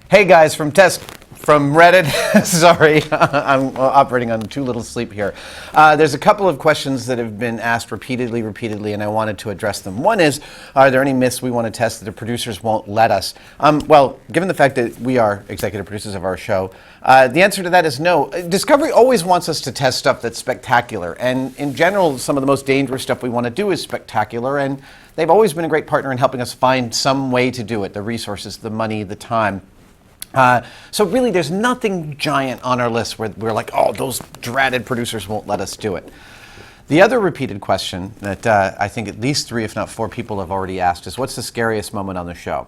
Hey guys, from Reddit. Sorry, I'm operating on too little sleep here. There's a couple of questions that have been asked repeatedly, and I wanted to address them. One is, are there any myths we want to test that the producers won't let us? Well, given the fact that we are executive producers of our show, the answer to that is no. Discovery always wants us to test stuff that's spectacular, and in general, some of the most dangerous stuff we want to do is spectacular, and they've always been a great partner in helping us find some way to do it, the resources, the money, the time. So really, there's nothing giant on our list where we're like, oh, those dreaded producers won't let us do it. The other repeated question that I think at least 3, if not 4 people have already asked is, what's the scariest moment on the show?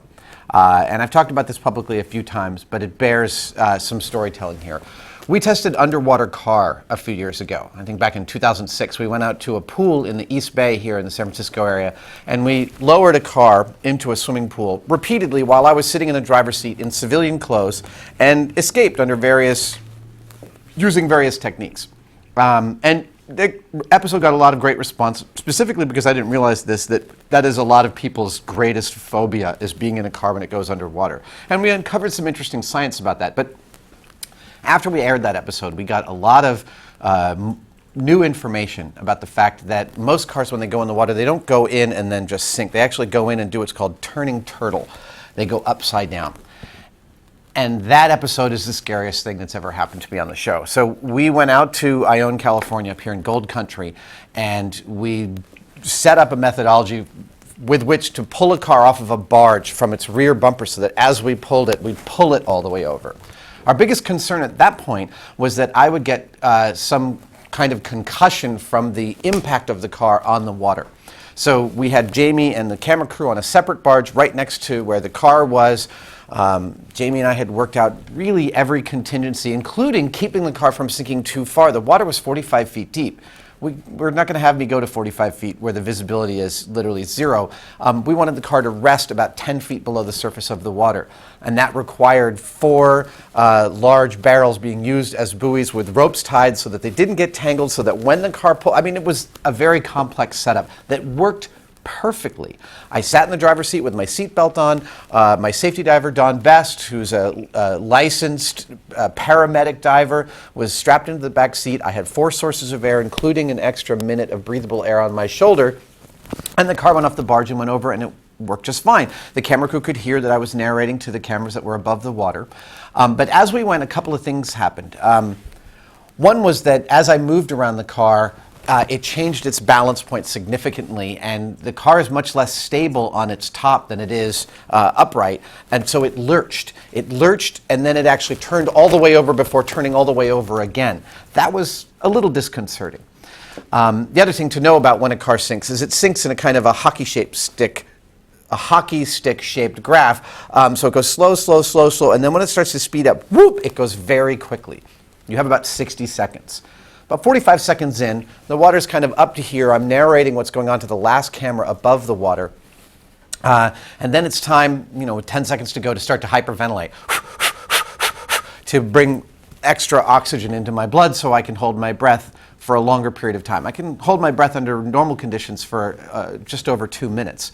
And I've talked about this publicly a few times, but it bears some storytelling here. We tested underwater car a few years ago. I think back in 2006, we went out to a pool in the East Bay here in the San Francisco area, and we lowered a car into a swimming pool repeatedly while I was sitting in the driver's seat in civilian clothes and escaped using various techniques. And the episode got a lot of great response, specifically because I didn't realize that is a lot of people's greatest phobia, is being in a car when it goes underwater. And we uncovered some interesting science about that. But after we aired that episode, we got a lot of new information about the fact that most cars, when they go in the water, they don't go in and then just sink. They actually go in and do what's called turning turtle. They go upside down. And that episode is the scariest thing that's ever happened to me on the show. So we went out to Ione, California, up here in Gold Country, and we set up a methodology with which to pull a car off of a barge from its rear bumper so that as we pulled it, we'd pull it all the way over. Our biggest concern at that point was that I would get some kind of concussion from the impact of the car on the water. So we had Jamie and the camera crew on a separate barge right next to where the car was. Jamie and I had worked out really every contingency, including keeping the car from sinking too far. The water was 45 feet deep. We're not going to have me go to 45 feet where the visibility is literally zero. We wanted the car to rest about 10 feet below the surface of the water. And that required 4 large barrels being used as buoys with ropes tied so that they didn't get tangled, so that when the car pulled, I mean, it was a very complex setup that worked perfectly. I sat in the driver's seat with my seatbelt on. My safety diver, Don Best, who's a licensed paramedic diver, was strapped into the back seat. I had 4 sources of air, including an extra minute of breathable air on my shoulder. And the car went off the barge and went over, and it worked just fine. The camera crew could hear that I was narrating to the cameras that were above the water. But as we went, a couple of things happened. One was that as I moved around the car, it changed its balance point significantly, and the car is much less stable on its top than it is upright, and so it lurched. It lurched, and then it actually turned all the way over before turning all the way over again. That was a little disconcerting. The other thing to know about when a car sinks is it sinks in a kind of a hockey stick shaped graph. So it goes slow, slow, slow, slow, and then when it starts to speed up, whoop, it goes very quickly. You have about 60 seconds. About 45 seconds in, the water's kind of up to here. I'm narrating what's going on to the last camera above the water. And then it's time, with 10 seconds to go, to start to hyperventilate, to bring extra oxygen into my blood so I can hold my breath for a longer period of time. I can hold my breath under normal conditions for just over 2 minutes.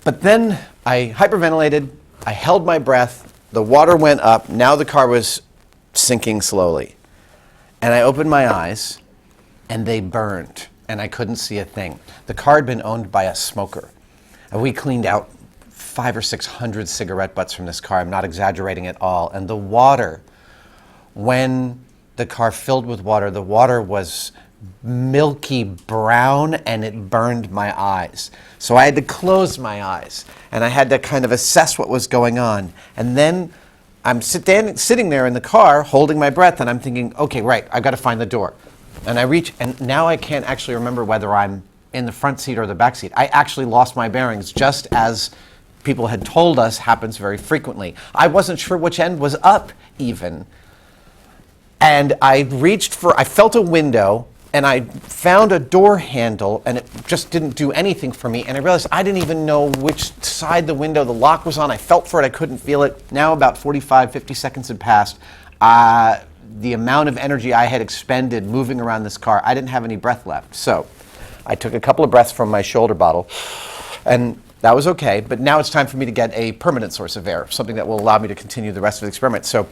But then I hyperventilated, I held my breath, the water went up, now the car was sinking slowly. And I opened my eyes, and they burned, and I couldn't see a thing. The car had been owned by a smoker. And we cleaned out 500 or 600 cigarette butts from this car. I'm not exaggerating at all. And the water, when the car filled with water, the water was milky brown, and it burned my eyes. So I had to close my eyes, and I had to kind of assess what was going on. And then I'm sitting there in the car holding my breath, and I'm thinking, okay, right, I've got to find the door. And I reach, and now I can't actually remember whether I'm in the front seat or the back seat. I actually lost my bearings, just as people had told us happens very frequently. I wasn't sure which end was up even. And I felt a window, and I found a door handle, and it just didn't do anything for me. And I realized I didn't even know which side the window the lock was on. I felt for it, I couldn't feel it. Now about 45, 50 seconds had passed. The amount of energy I had expended moving around this car, I didn't have any breath left. So I took a couple of breaths from my shoulder bottle, and That was okay, but now it's time for me to get a permanent source of air, something that will allow me to continue the rest of the experiment. So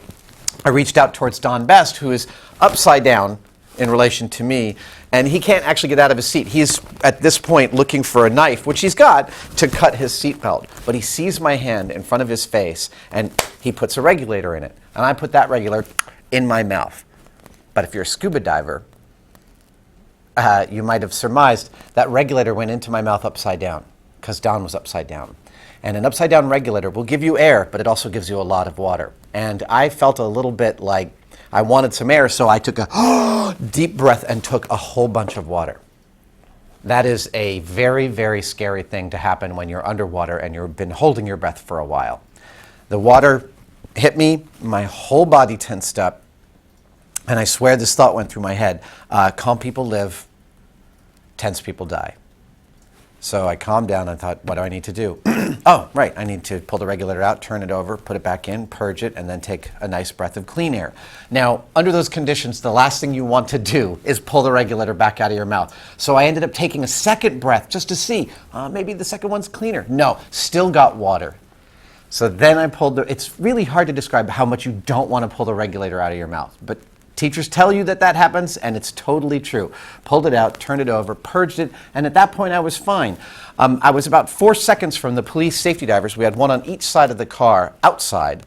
I reached out towards Don Best, who is upside down in relation to me, and he can't actually get out of his seat. He's, at this point, looking for a knife, which he's got, to cut his seatbelt. But he sees my hand in front of his face, and he puts a regulator in it. And I put that regulator in my mouth. But if you're a scuba diver, you might have surmised that regulator went into my mouth upside down, because Don was upside down. And an upside down regulator will give you air, but it also gives you a lot of water. And I felt a little bit like I wanted some air, so I took a deep breath and took a whole bunch of water. That is a very, very scary thing to happen when you're underwater and you've been holding your breath for a while. The water hit me, my whole body tensed up, and I swear this thought went through my head. Calm people live, tense people die. So I calmed down and thought, what do I need to do? Oh, right, I need to pull the regulator out, turn it over, put it back in, purge it, and then take a nice breath of clean air. Now, under those conditions, the last thing you want to do is pull the regulator back out of your mouth. So I ended up taking a second breath just to see, maybe the second one's cleaner. No, still got water. So then I pulled it's really hard to describe how much you don't want to pull the regulator out of your mouth, but teachers tell you that that happens, and it's totally true. Pulled it out, turned it over, purged it, and at that point I was fine. I was about 4 seconds from the police safety divers. We had one on each side of the car, outside.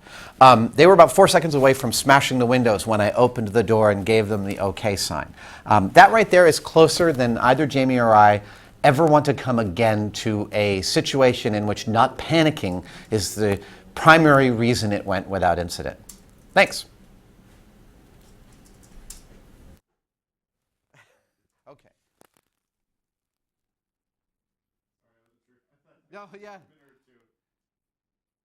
They were about 4 seconds away from smashing the windows when I opened the door and gave them the okay sign. That right there is closer than either Jamie or I ever want to come again to a situation in which not panicking is the primary reason it went without incident. Thanks. Okay. No, yeah.